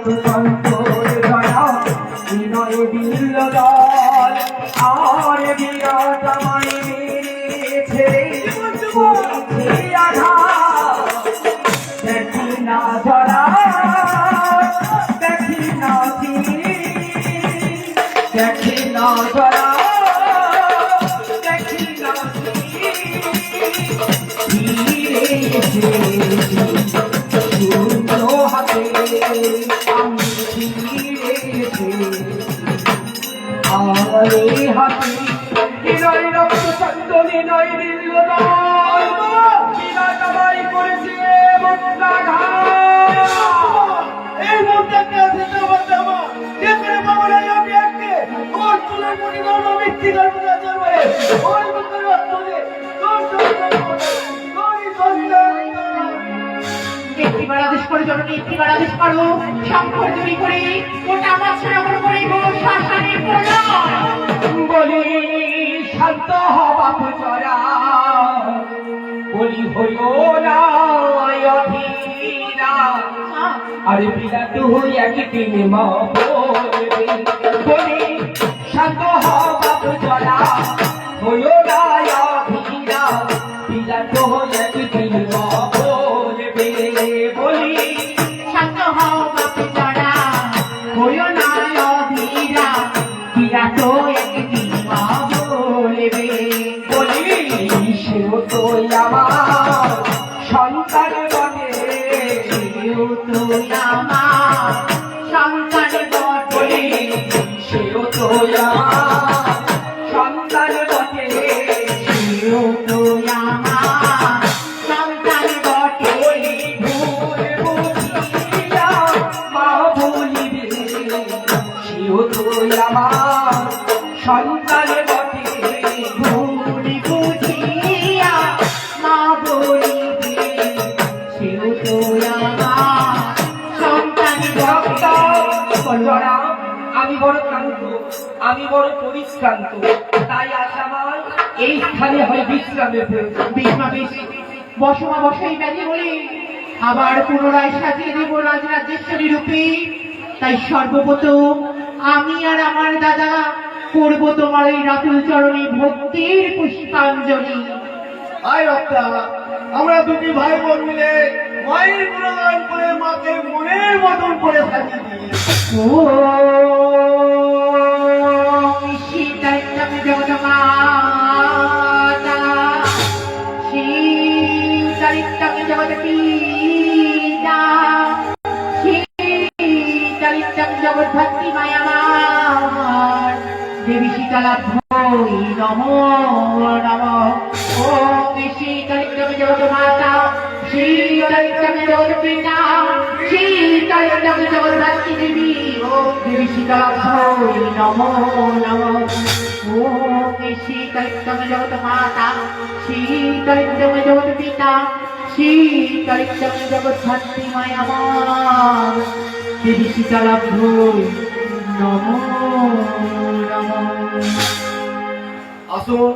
রক্ত সন্তোষ ধরা বিনয় দিল দল আর বিরাট আমায় মেরেছে আঘাত দেখি না ধরা দেখি না দেখি না ধরা দেখি না হাতে আমি ফিরেছি আমার এই হাতে বিনয় রক্ত সন্তোষে নয় দিল দল বিরাট আমায় করেছে এই মুহূর্তে আছে বাবা যেখানে বাবা আমি এককে ওর চুলের মুঠি ধর্ম মিথ্যি ধর্ম চলবে ওর মুখের রক্তে একটিবার আদেশ করে জননী একটিবার আদেশ করো শঙ্কর তুমি করে ওটা মাছ নগর করে শ্মশানে বলি শান্ত হবা পুজরা বলি হইও না অধীরা আরে বিরাট হই একদিন মা বলবে বলি শান্ত হবা পুজরা হইও না অধীরা বিরাট হই একদিন মা বলবে বলি শান্ত হও বাপু জড়া হইও না অধীরা বিরাট একদিন মা বলবে বলি সেও তো আমার সন্তান বটে সেও তো আমার সন্তান বটে সেও তো আমার সন্তান বটে সেও তো আমার সন্তান বটে ভুল বুঝিয়া মা বলিবে সেও তো আমার সন্তান বটে ভুল বুঝিয়া মা বলিবে সেও তো আমার সন্তান বটে বন্ধুরা, আমি বড় ক্লান্ত আমি বড় পরিশ্রান্ত তাই আজ আমার এই স্থানে হয় বিশ্রামের প্রয়োজন বেশ বসমা বসাই ব্যাধি বলে আবার পুনরায় সাজিয়ে দেব রাজরাজেশ্বরী রূপে তাই সর্বপ্রথম আমি আর আমার দাদা করব তোমার এই রাতুল চরণে ভক্তির পুষ্পাঞ্জলি। আয় রক্তা আমরা দুটি ভাই বোন মিলে মায়ের গুণগান করে মাকে মনের মতন করে সাজিয়ে দিই ওম শীতলম জগন্মাতা শীতলিতম জগৎপিতা শীতলিতম জগদ্ধাত্রী মায়ামার দেবী শীতলা ভৈ নমো নমঃ। ওম শীতলিতম জগন্মাতা শীতলিতম জগৎপিতা শীতলিতম জগদ্ধাত্রী দেবী ওম দেবী শীতলা ভৈ নমো নমঃ। ওম শীতলিতম জগন্মাতা শীতলিতম জগৎপিতা শীতলিতম জগদ্ধাত্রী মায়ামার দেবী শীতলা ভৈ নমো নমঃ। আসুন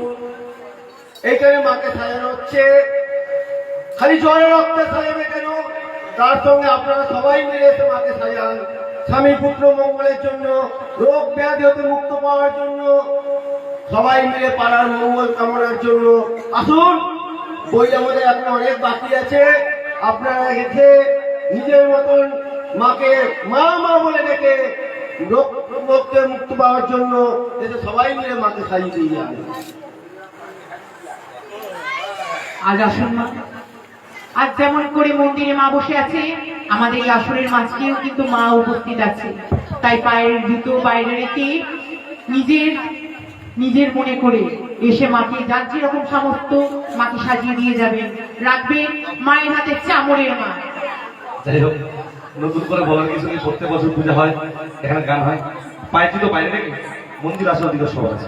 এইখানে মাকে সাজানো হচ্ছে খালি জলে রক্তে সাজাবে কেন তার সঙ্গে আপনারা সবাই মিলে এসে মাকে সাজান স্বামী পুত্র মঙ্গলের জন্য রোগ ব্যাধি হতে মুক্ত পাওয়ার জন্য সবাই মিলে পাড়ার মঙ্গল কামনার জন্য আসুন বইয়ের মধ্যে এখন অনেক বাকি আছে আপনারা এসে নিজের মতন মাকে মা মা বলে ডেকে রোগ মুক্ত পাওয়ার জন্য এসে সবাই মিলে মাকে সাজিয়ে দিয়ে যাবে আজ আসুন মা আজ যেমন করে মন্দিরে মা বসে আছে আমাদের এই আসরের মাঝকেও কিন্তু মা উপস্থিত আছে তাই পায়ের জুতো বাইরে রেখে নিজের মনে করে এসে মাকে যার যেরকম সামর্থ্য মাকে সাজিয়ে দিয়ে যাবেন রাখবেন মায়ের হাতে চামড়ের মা। যাই হোক নতুন করে বলার কিছু নেই প্রত্যেক বছর পূজা হয় এখানে গান হয় পায়ের জুতো বাইরে রেখে মন্দির আসলে দিকে সব আছে